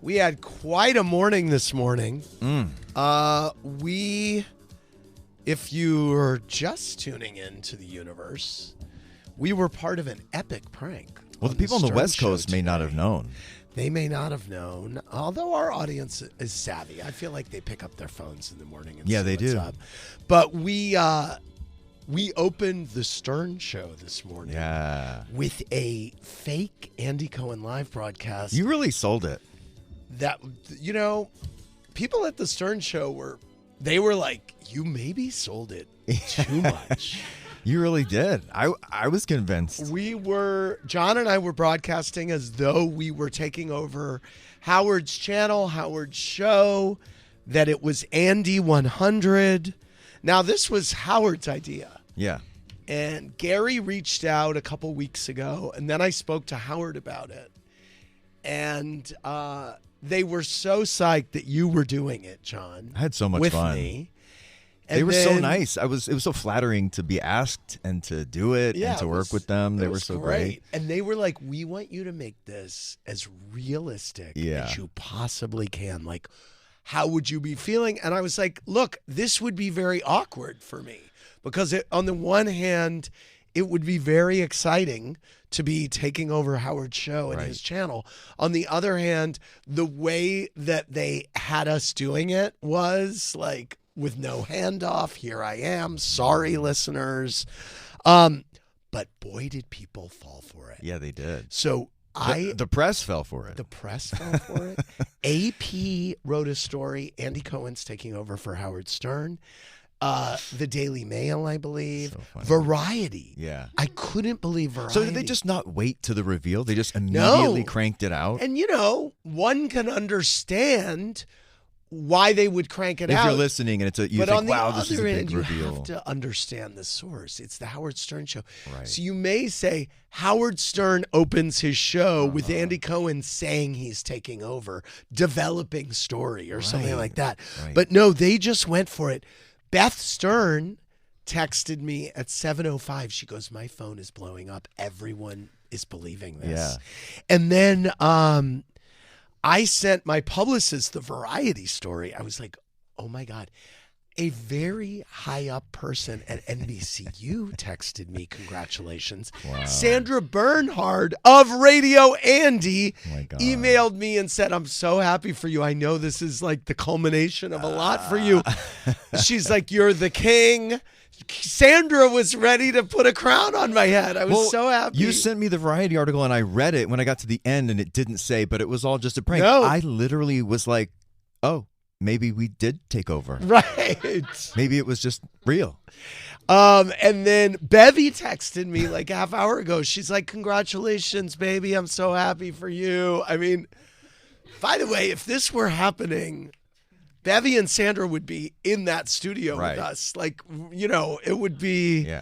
We had quite a morning this morning. If you were just tuning into the universe, we were part of an epic prank. Well, the people on the West Coast may not have known. They may not have known, although our audience is savvy. I feel like they pick up their phones in the morning and see they what's do. up. But we opened the Stern Show this morning with a fake Andy Cohen live broadcast. You really sold it. That, people at the Stern Show were like, you maybe sold it too much. You really did. I was convinced. John and I were broadcasting as though we were taking over Howard's channel, Howard's show, that it was Andy 100. Now, this was Howard's idea. Yeah. And Gary reached out a couple weeks ago, and then I spoke to Howard about it. And they were so psyched that you were doing it, John. I had so much fun. With me. They were so nice. It was so flattering to be asked and to do it and to work with them. They were so great. And they were like, we want you to make this as realistic as you possibly can. Like, how would you be feeling? And I was like, look, this would be very awkward for me because on the one hand, it would be very exciting to be taking over Howard's show and his channel. On the other hand, the way that they had us doing it was like, with no handoff, here I am. Sorry, listeners. But boy, did people fall for it. Yeah, they did. So the press fell for it. The press fell for it. AP wrote a story. Andy Cohen's taking over for Howard Stern. The Daily Mail, I believe. So Variety. Yeah. I couldn't believe Variety. So did they just not wait to the reveal? They just immediately cranked it out? And, one can understand why they would crank it out. If you're listening and you think, wow, this is a big reveal. You have to understand the source. It's the Howard Stern show. Right. So you may say Howard Stern opens his show with Andy Cohen saying he's taking over, developing story or something like that. Right. But no, they just went for it. Beth Stern texted me at 7:05. She goes, my phone is blowing up. Everyone is believing this. Yeah. And then I sent my publicist the Variety story. I was like, oh my God. A very high up person at NBCU texted me, congratulations. Wow. Sandra Bernhard of Radio Andy Oh my God. emailed me and said, I'm so happy for you. I know this is like the culmination of a lot for you. She's like, you're the king. Sandra was ready to put a crown on my head. I was so happy. You sent me the Variety article and I read it when I got to the end and it didn't say, but it was all just a prank. No. I literally was like, oh, maybe we did take over. Right. Maybe it was just real. And then Bevy texted me like a half hour ago. She's like, congratulations, baby. I'm so happy for you. I mean, by the way, if this were happening, Bevy and Sandra would be in that studio with us. Like, it would be